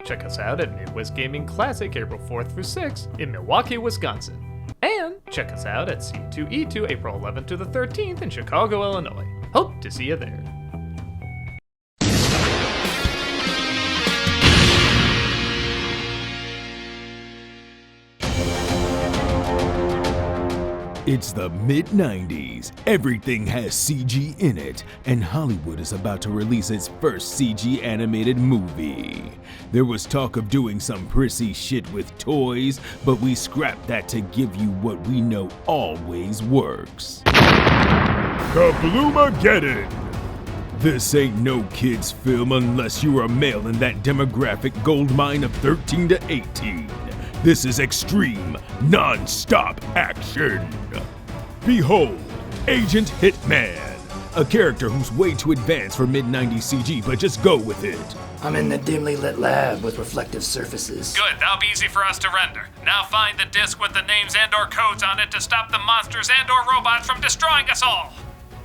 check us out at Midwest Gaming Classic April 4th through 6th in Milwaukee, Wisconsin. And check us out at C2E2 April 11th to the 13th in Chicago, Illinois. Hope to see you there. It's the mid-90s. Everything has CG in it, and Hollywood is about to release its first CG animated movie. There was talk of doing some prissy shit with toys, but we scrapped that to give you what we know always works. Kabloomageddon! This ain't no kids film unless you're a male in that demographic goldmine of 13 to 18. This is extreme, non-stop action. Behold, Agent Hitman, a character who's way too advanced for mid-90s CG, but just go with it. I'm in the dimly lit lab with reflective surfaces. Good, that'll be easy for us to render. Now find the disc with the names and/or codes on it to stop the monsters and/or robots from destroying us all.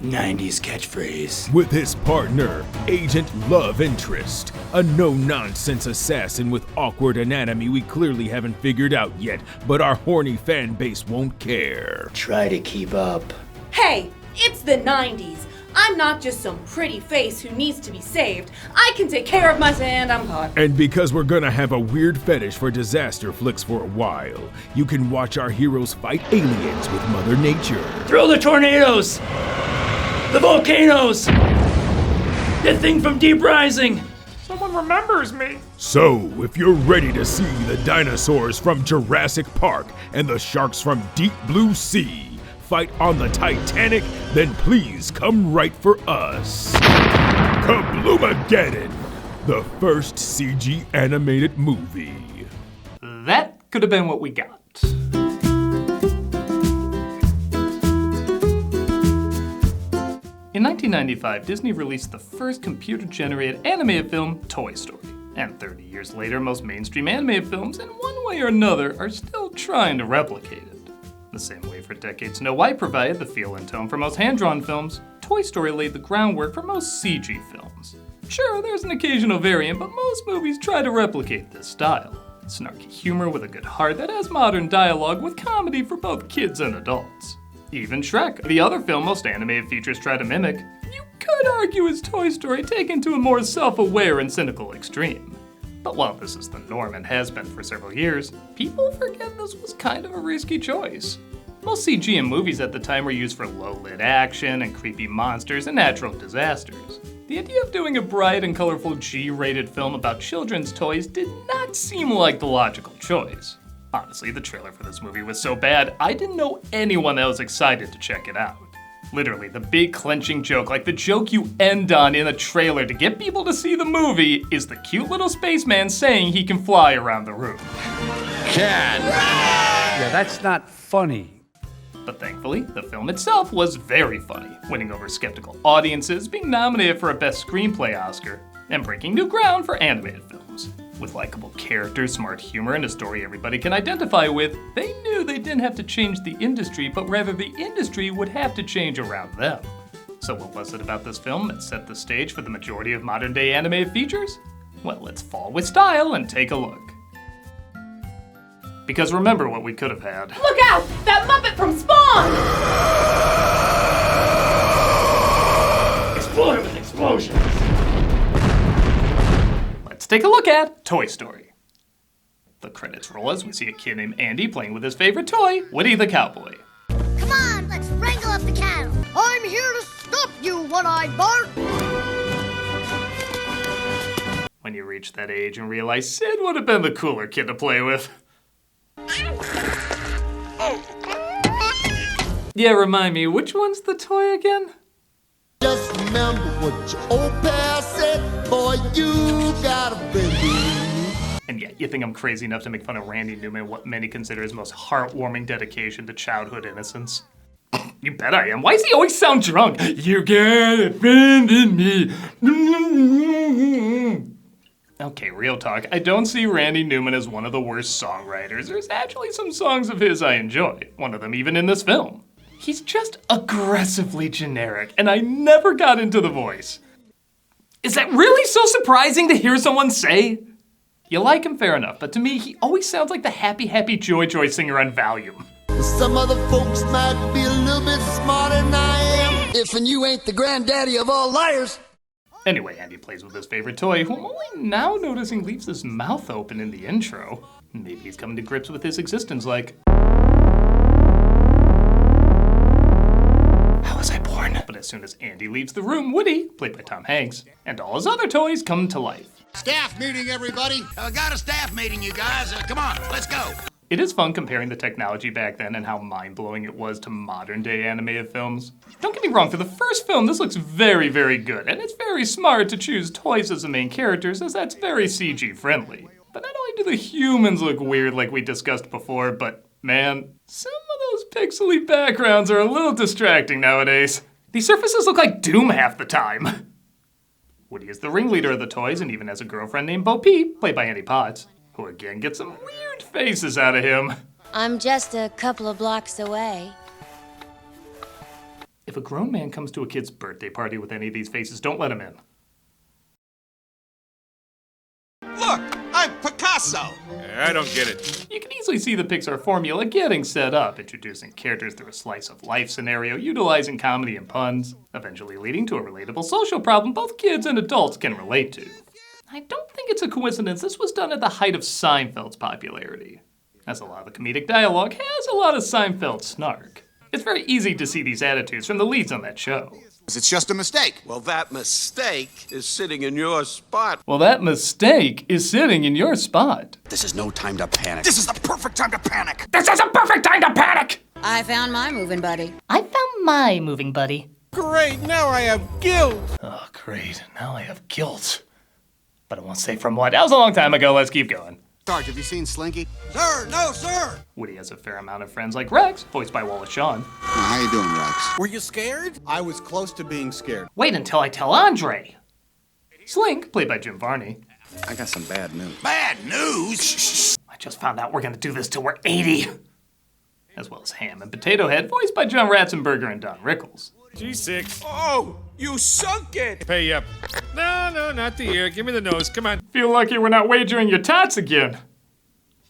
90s catchphrase. With his partner, Agent Love Interest, a no-nonsense assassin with awkward anatomy we clearly haven't figured out yet, but our horny fan base won't care. Try to keep up. Hey, it's the 90s. I'm not just some pretty face who needs to be saved. I can take care of myself and I'm hot. And because we're gonna have a weird fetish for disaster flicks for a while, you can watch our heroes fight aliens with Mother Nature. Throw the tornadoes! The volcanoes! The thing from Deep Rising! Someone remembers me. So, if you're ready to see the dinosaurs from Jurassic Park and the sharks from Deep Blue Sea fight on the Titanic, then please come right for us. Kabloomageddon, the first CG animated movie. That could have been what we got. In 1995, Disney released the first computer-generated animated film, Toy Story. And 30 years later, most mainstream animated films, in one way or another, are still trying to replicate it. The same way for decades Snow White provided the feel and tone for most hand-drawn films, Toy Story laid the groundwork for most CG films. Sure, there's an occasional variant, but most movies try to replicate this style. Snarky humor with a good heart that has modern dialogue with comedy for both kids and adults. Even Shrek, the other film most animated features try to mimic, you could argue is Toy Story taken to a more self-aware and cynical extreme. But while this is the norm and has been for several years, people forget this was kind of a risky choice. Most CG in movies at the time were used for low-lit action and creepy monsters and natural disasters. The idea of doing a bright and colorful G-rated film about children's toys did not seem like the logical choice. Honestly, the trailer for this movie was so bad, I didn't know anyone that was excited to check it out. Literally, the big clenching joke, like the joke you end on in a trailer to get people to see the movie, is the cute little spaceman saying he can fly around the room. Yeah, that's not funny. But thankfully, the film itself was very funny, winning over skeptical audiences, being nominated for a Best Screenplay Oscar, and breaking new ground for animated films. With likable characters, smart humor, and a story everybody can identify with, they knew they didn't have to change the industry, but rather the industry would have to change around them. So what was it about this film that set the stage for the majority of modern-day animated features? Well, let's fall with style and take a look. Because remember what we could have had. Look out! That Muppet from Spawn! Explode with explosions! Let's take a look at Toy Story. The credits roll as we see a kid named Andy playing with his favorite toy, Woody the Cowboy. Come on, let's wrangle up the cattle. I'm here to stop you, One-Eyed Bart. When you reach that age and realize Sid would have been the cooler kid to play with. Yeah, remind me, which one's the toy again? Just remember what your old past said, boy, you gotta believe. And yeah, you think I'm crazy enough to make fun of Randy Newman, what many consider his most heartwarming dedication to childhood innocence? You bet I am. Why does he always sound drunk? You got a friend in me. Okay, real talk. I don't see Randy Newman as one of the worst songwriters. There's actually some songs of his I enjoy, one of them even in this film. He's just aggressively generic, and I never got into the voice. Is that really so surprising to hear someone say? You like him, fair enough, but to me, he always sounds like the happy, happy joy singer on Valium. Some other folks might be a little bit smarter than I am. If and you ain't the granddaddy of all liars. Anyway, Andy plays with his favorite toy, who I'm only now noticing leaves his mouth open in the intro. Maybe he's coming to grips with his existence like, how was I born? But as soon as Andy leaves the room, Woody, played by Tom Hanks, and all his other toys come to life. Staff meeting, everybody. Got a staff meeting, you guys. Come on, let's go. It is fun comparing the technology back then and how mind-blowing it was to modern-day animated films. Don't get me wrong, for the first film, this looks very, very good, and it's very smart to choose toys as the main characters, as that's very CG-friendly. But not only do the humans look weird like we discussed before, but man, some of those pixely backgrounds are a little distracting nowadays. These surfaces look like Doom half the time. Woody is the ringleader of the toys and even has a girlfriend named Bo Peep, played by Annie Potts, who again gets some weird faces out of him. I'm just a couple of blocks away. If a grown man comes to a kid's birthday party with any of these faces, don't let him in. Look, I'm Picasso. I don't get it. You can easily see the Pixar formula getting set up, introducing characters through a slice-of-life scenario, utilizing comedy and puns, eventually leading to a relatable social problem both kids and adults can relate to. I don't think it's a coincidence this was done at the height of Seinfeld's popularity, as a lot of the comedic dialogue has a lot of Seinfeld snark. It's very easy to see these attitudes from the leads on that show. It's just a mistake. Well, that mistake is sitting in your spot. This is no time to panic. This is the perfect time to panic. I found my moving buddy. I found my moving buddy. Great, now I have guilt. Oh, great. Now I have guilt. But I won't say from what. That was a long time ago. Let's keep going. Sarge, have you seen Slinky? Sir, no, sir. Woody has a fair amount of friends like Rex, voiced by Wallace Shawn. How you doing, Rex? Were you scared? I was close to being scared. Wait until I tell Andre. Slink, played by Jim Varney. I got some bad news. Bad news? Shh. I just found out we're gonna do this till we're 80. As well as Ham and Potato Head, voiced by John Ratzenberger and Don Rickles. G6. Oh, you sunk it. Pay up. No, not the ear. Give me the nose. Come on. Feel lucky we're not wagering your tots again.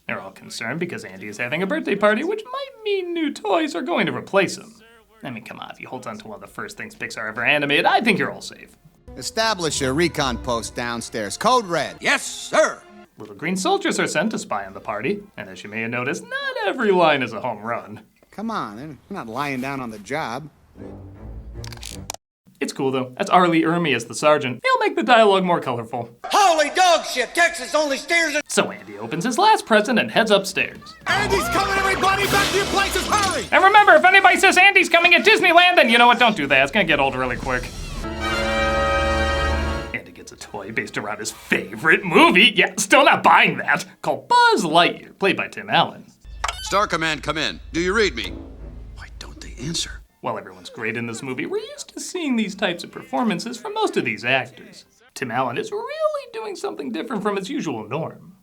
They're all concerned because Andy is having a birthday party, which might mean new toys are going to replace him. I mean, come on, if he holds on to one of the first things Pixar ever animated, I think you're all safe. Establish a recon post downstairs. Code red. Yes, sir. Little green soldiers are sent to spy on the party, and as you may have noticed, not every line is a home run. Come on, we're not lying down on the job. It's cool though. That's R. Lee Ermey as the sergeant. He'll make the dialogue more colorful. Holy dog shit! Texas only steers it. So Andy opens his last present and heads upstairs. Andy's coming, everybody! Back to your places, hurry! And remember, if anybody says Andy's coming at Disneyland, then you know what? Don't do that. It's gonna get old really quick. Andy gets a toy based around his favorite movie. Yeah, still not buying that. Called Buzz Lightyear, played by Tim Allen. Star Command, come in. Do you read me? Why don't they answer? While everyone's great in this movie, we're used to seeing these types of performances from most of these actors. Tim Allen is really doing something different from his usual norm.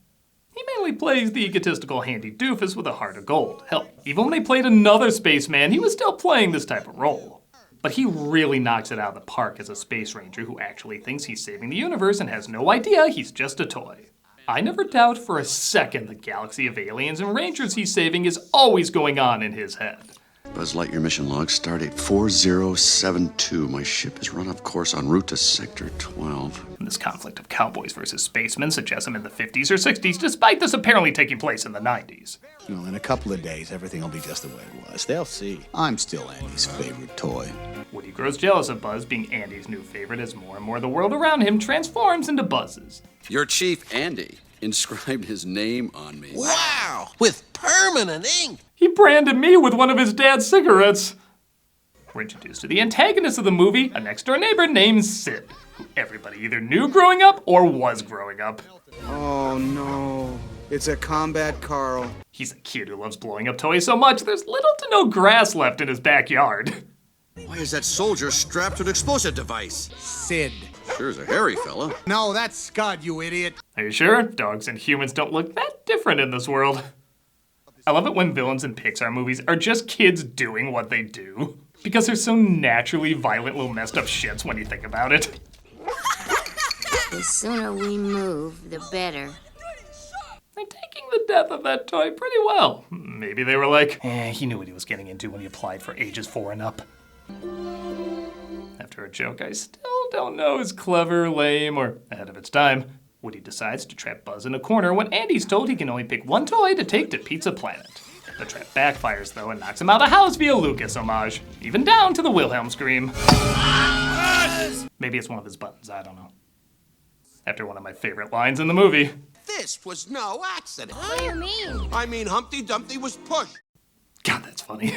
He mainly plays the egotistical handy doofus with a heart of gold. Hell, even when they played another spaceman, he was still playing this type of role. But he really knocks it out of the park as a space ranger who actually thinks he's saving the universe and has no idea he's just a toy. I never doubt for a second the galaxy of aliens and rangers he's saving is always going on in his head. Buzz Lightyear mission log, stardate 4072. My ship is run off course en route to Sector 12. And this conflict of cowboys versus spacemen suggests him in the 50s or 60s, despite this apparently taking place in the 90s. Well, in a couple of days, everything will be just the way it was. They'll see. I'm still Andy's favorite toy. Woody grows jealous of Buzz being Andy's new favorite as more and more the world around him transforms into Buzz's. Your chief, Andy, inscribed his name on me. Wow! With permanent ink. He branded me with one of his dad's cigarettes. We're introduced to the antagonist of the movie, a next-door neighbor named Sid, who everybody either knew growing up or was growing up. Oh no, it's a combat Carl. He's a kid who loves blowing up toys so much there's little to no grass left in his backyard. Why is that soldier strapped to an explosive device? Sid. Sure is a hairy fella. No, that's Scud, you idiot. Are you sure? Dogs and humans don't look that different in this world. I love it when villains in Pixar movies are just kids doing what they do. Because they're so naturally violent little messed up shits when you think about it. The sooner we move, the better. the death of that toy pretty well. Maybe they were like, he knew what he was getting into when he applied for ages 4 and up. After a joke I still don't know is clever, lame, or ahead of its time, Woody decides to trap Buzz in a corner when Andy's told he can only pick one toy to take to Pizza Planet. The trap backfires though and knocks him out of the house via Lucas homage, even down to the Wilhelm scream. Maybe it's one of his buttons, I don't know. After one of my favorite lines in the movie. This was no accident. What do you mean? I mean, Humpty Dumpty was pushed. God, that's funny.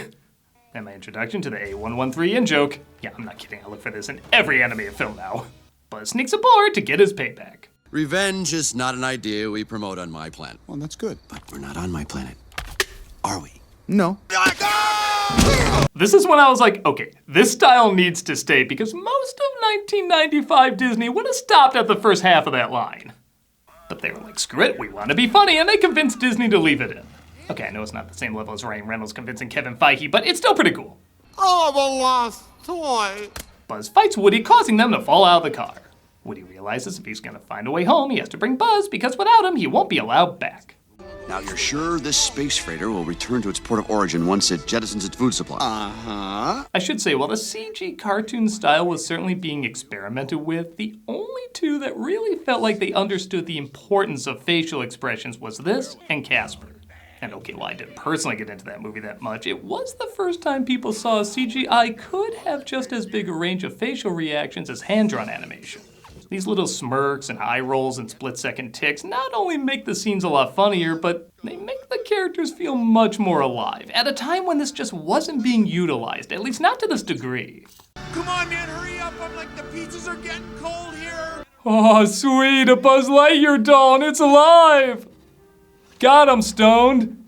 And my introduction to the A113 in-joke. Yeah, I'm not kidding, I look for this in every animated film now. Buzz sneaks aboard to get his payback. Revenge is not an idea we promote on my planet. Well, that's good. But we're not on my planet. Are we? No. This is when I was like, okay, this style needs to stay because most of 1995 Disney would have stopped at the first half of that line. But they were like, screw it, we want to be funny, and they convinced Disney to leave it in. Okay, I know it's not the same level as Ryan Reynolds convincing Kevin Feige, but it's still pretty cool. Oh, the lost toy. Buzz fights Woody, causing them to fall out of the car. Woody realizes if he's gonna find a way home, he has to bring Buzz, because without him, he won't be allowed back. Now, you're sure this space freighter will return to its port of origin once it jettisons its food supply? Uh-huh. I should say, while the CG cartoon style was certainly being experimented with, the only two that really felt like they understood the importance of facial expressions was this and Casper. And okay, while I didn't personally get into that movie that much, it was the first time people saw CGI could have just as big a range of facial reactions as hand-drawn animation. These little smirks and eye rolls and split-second ticks not only make the scenes a lot funnier, but they make the characters feel much more alive, at a time when this just wasn't being utilized, at least not to this degree. Come on, man, hurry up. I'm like, the pizzas are getting cold here. Oh, sweet, a Buzz Lightyear doll, and it's alive! God, I'm stoned.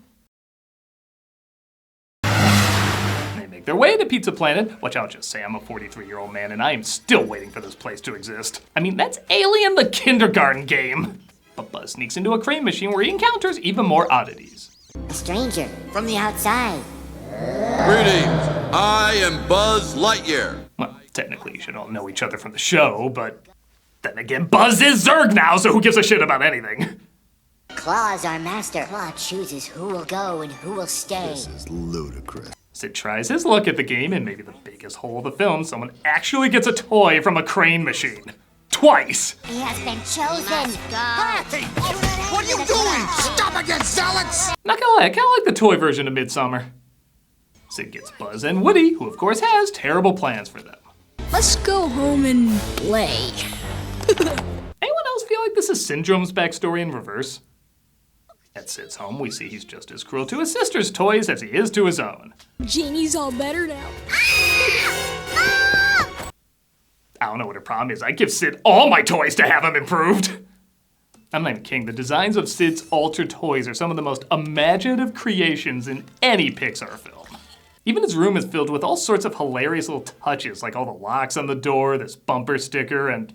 They make their way to Pizza Planet, which I'll just say I'm a 43-year-old man and I am still waiting for this place to exist. I mean, that's Alien the kindergarten game. But Buzz sneaks into a crane machine where he encounters even more oddities. A stranger from the outside. Greetings, I am Buzz Lightyear. Well, technically you should all know each other from the show, but then again, Buzz is Zurg now, so who gives a shit about anything? Claw's our master. Claw chooses who will go and who will stay. This is ludicrous. Sid tries his luck at the game, and maybe the biggest hole of the film, someone actually gets a toy from a crane machine. Twice! He has been chosen. Hey, what are you doing? Stop against Alex! Not gonna lie, I kinda like the toy version of Midsummer. Sid gets Buzz and Woody, who of course has terrible plans for them. Let's go home and play. Anyone else feel like this is Syndrome's backstory in reverse? At Sid's home, we see he's just as cruel to his sister's toys as he is to his own. Jeannie's all better now. I don't know what her problem is. I give Sid all my toys to have him improved. I'm not even kidding. The designs of Sid's altered toys are some of the most imaginative creations in any Pixar film. Even his room is filled with all sorts of hilarious little touches, like all the locks on the door, this bumper sticker, and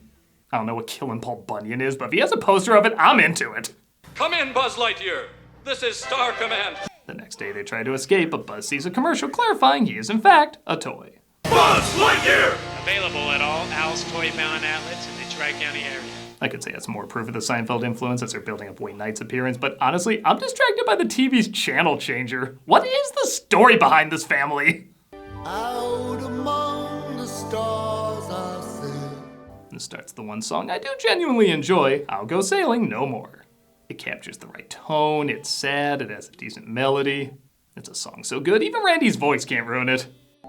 I don't know what Killin' Paul Bunyan is, but if he has a poster of it, I'm into it. Come in, Buzz Lightyear. This is Star Command. The next day they try to escape, but Buzz sees a commercial clarifying he is in fact a toy. Buzz Lightyear! Available at all Al's Toy Bound outlets in the Tri-County area. I could say that's more proof of the Seinfeld influence as they're building up Wayne Knight's appearance, but honestly, I'm distracted by the TV's channel changer. What is the story behind this family? Out among the stars I sail. And starts the one song I do genuinely enjoy, I'll Go Sailing No More. It captures the right tone, it's sad, it has a decent melody. It's a song so good, even Randy's voice can't ruin it.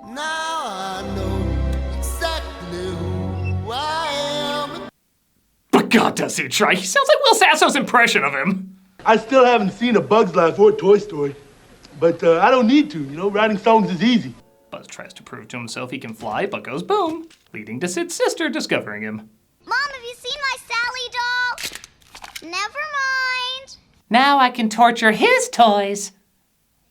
Now I know exactly who I am. But God, does he try? He sounds like Will Sasso's impression of him. I still haven't seen a Bug's Life or Toy Story, but I don't need to. You know, writing songs is easy. Buzz tries to prove to himself he can fly, but goes boom, leading to Sid's sister discovering him. Mom, have you seen my Sally doll? Never mind. Now I can torture his toys.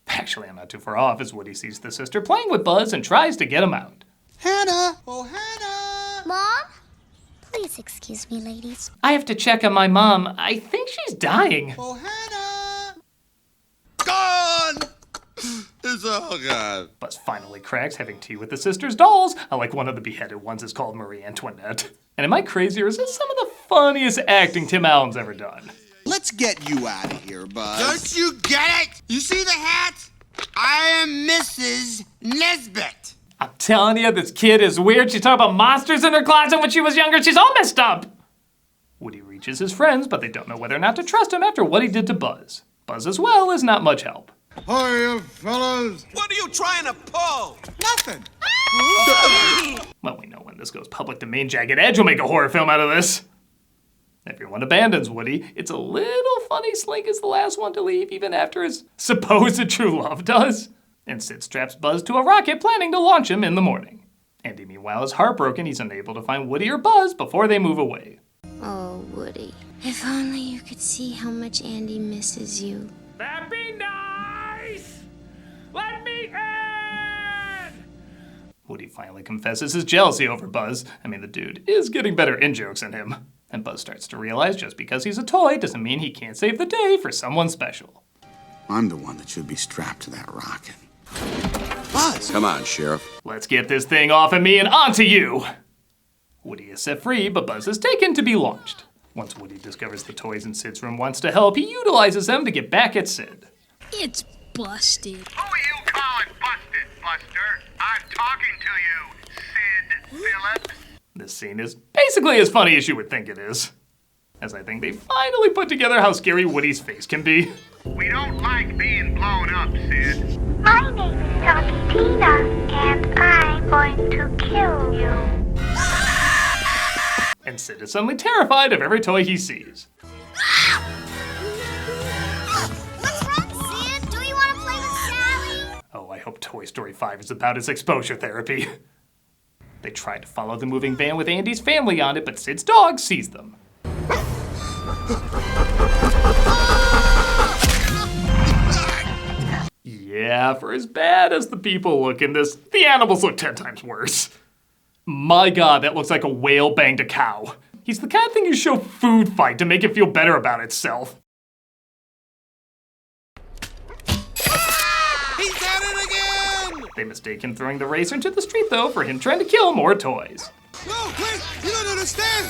Actually, I'm not too far off as Woody sees the sister playing with Buzz and tries to get him out. Hannah! Oh, Hannah! Mom? Please excuse me, ladies. I have to check on my mom. I think she's dying. Oh, Hannah! Gone! Oh, God. Buzz finally cracks having tea with the sister's dolls. I like one of the beheaded ones is called Marie Antoinette. And am I crazy or is this some of the funniest acting Tim Allen's ever done? let's get you out of here, Buzz. Don't you get it? You see the hat? I am Mrs. Nesbit. I'm telling you, this kid is weird. She's talking about monsters in her closet when she was younger. She's all messed up. Woody reaches his friends, but they don't know whether or not to trust him after what he did to Buzz. Buzz as well is not much help. Hiya, fellas. What are you trying to pull? Nothing. Well, we know when this goes public domain, Jagged Edge will make a horror film out of this. Everyone abandons Woody. It's a little funny Slink is the last one to leave, even after his supposed true love does. And Sid straps Buzz to a rocket, planning to launch him in the morning. Andy, meanwhile, is heartbroken he's unable to find Woody or Buzz before they move away. Oh, Woody. If only you could see how much Andy misses you. That'd be nice! Let me in! Woody finally confesses his jealousy over Buzz. I mean, the dude is getting better in-jokes than him. And Buzz starts to realize just because he's a toy doesn't mean he can't save the day for someone special. I'm the one that should be strapped to that rocket. Buzz! Come on, Sheriff. Let's get this thing off of me and onto you! Woody is set free, but Buzz is taken to be launched. Once Woody discovers the toys in Sid's room wants to help, he utilizes them to get back at Sid. It's busted. Who are you calling busted, Buster? I'm talking to you, Sid Phillips. This scene is basically as funny as you would think it is, as I think they finally put together how scary Woody's face can be. We don't like being blown up, Sid. My name is Tony Tina, and I'm going to kill you. And Sid is suddenly terrified of every toy he sees. What's wrong, Sid? Do you want to play with Sally? Oh, I hope Toy Story 5 is about his exposure therapy. They try to follow the moving van with Andy's family on it, but Sid's dog sees them. Yeah, for as bad as the people look in this, the animals look 10 times worse. My God, that looks like a whale banged a cow. He's the kind of thing you show Food Fight to make it feel better about itself. He's at it again! They mistake him throwing the racer into the street, though, for him trying to kill more toys. No, wait, you don't understand!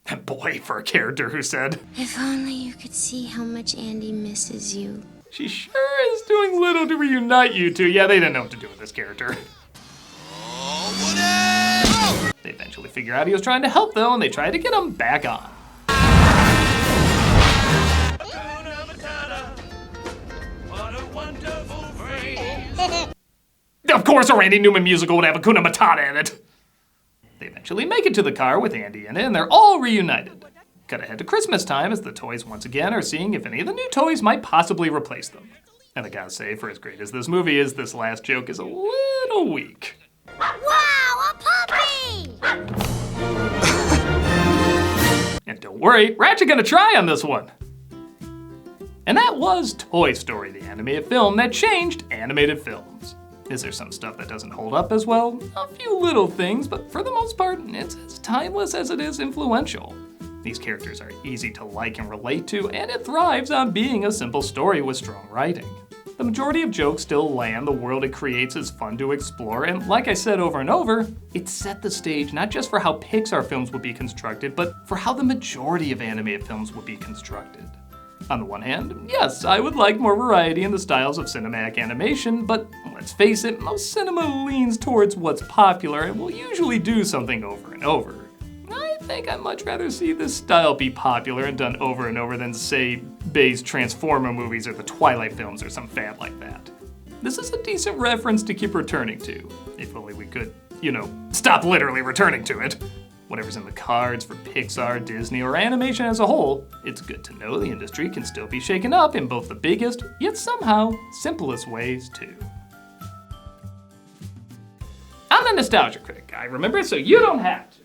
And boy, for a character who said, If only you could see how much Andy misses you. She sure is doing little to reunite you two. Yeah, they didn't know what to do with this character. They eventually figure out he was trying to help, though, and they try to get him back on. Of course a Randy Newman musical would have Hakuna Matata in it. They eventually make it to the car with Andy in it, and they're all reunited. Cut ahead to Christmas time as the toys once again are seeing if any of the new toys might possibly replace them. And I gotta say, for as great as this movie is, this last joke is a little weak. Wow, a puppy! And don't worry, Ratchet's gonna try on this one. And that was Toy Story, the animated film that changed animated films. Is there some stuff that doesn't hold up as well? A few little things, but for the most part, it's as timeless as it is influential. These characters are easy to like and relate to, and it thrives on being a simple story with strong writing. The majority of jokes still land, the world it creates is fun to explore, and like I said over and over, it set the stage not just for how Pixar films would be constructed, but for how the majority of animated films would be constructed. On the one hand, yes, I would like more variety in the styles of cinematic animation, but let's face it, most cinema leans towards what's popular and will usually do something over and over. I think I'd much rather see this style be popular and done over and over than, say, Bay's Transformer movies or the Twilight films or some fad like that. This is a decent reference to keep returning to. If only we could, stop literally returning to it. Whatever's in the cards for Pixar, Disney, or animation as a whole, it's good to know the industry can still be shaken up in both the biggest, yet somehow simplest ways too. I'm the Nostalgia Critic. I remember it so you don't have to.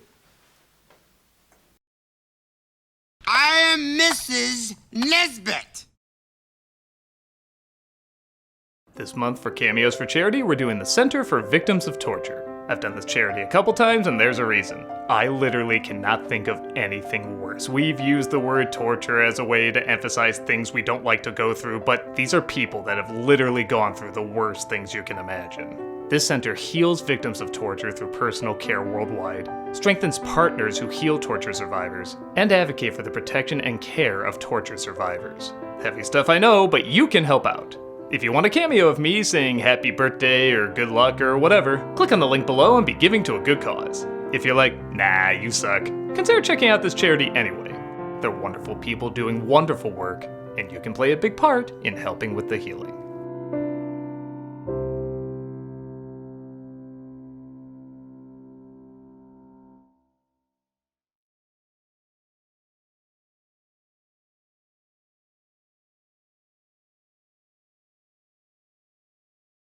I am Mrs. Nesbit. This month for Cameos for Charity, we're doing the Center for Victims of Torture. I've done this charity a couple times, and there's a reason. I literally cannot think of anything worse. We've used the word torture as a way to emphasize things we don't like to go through, but these are people that have literally gone through the worst things you can imagine. This center heals victims of torture through personal care worldwide, strengthens partners who heal torture survivors, and advocate for the protection and care of torture survivors. Heavy stuff, I know, but you can help out. If you want a cameo of me saying happy birthday or good luck or whatever, click on the link below and be giving to a good cause. If you're like, nah, you suck, consider checking out this charity anyway. They're wonderful people doing wonderful work, and you can play a big part in helping with the healing.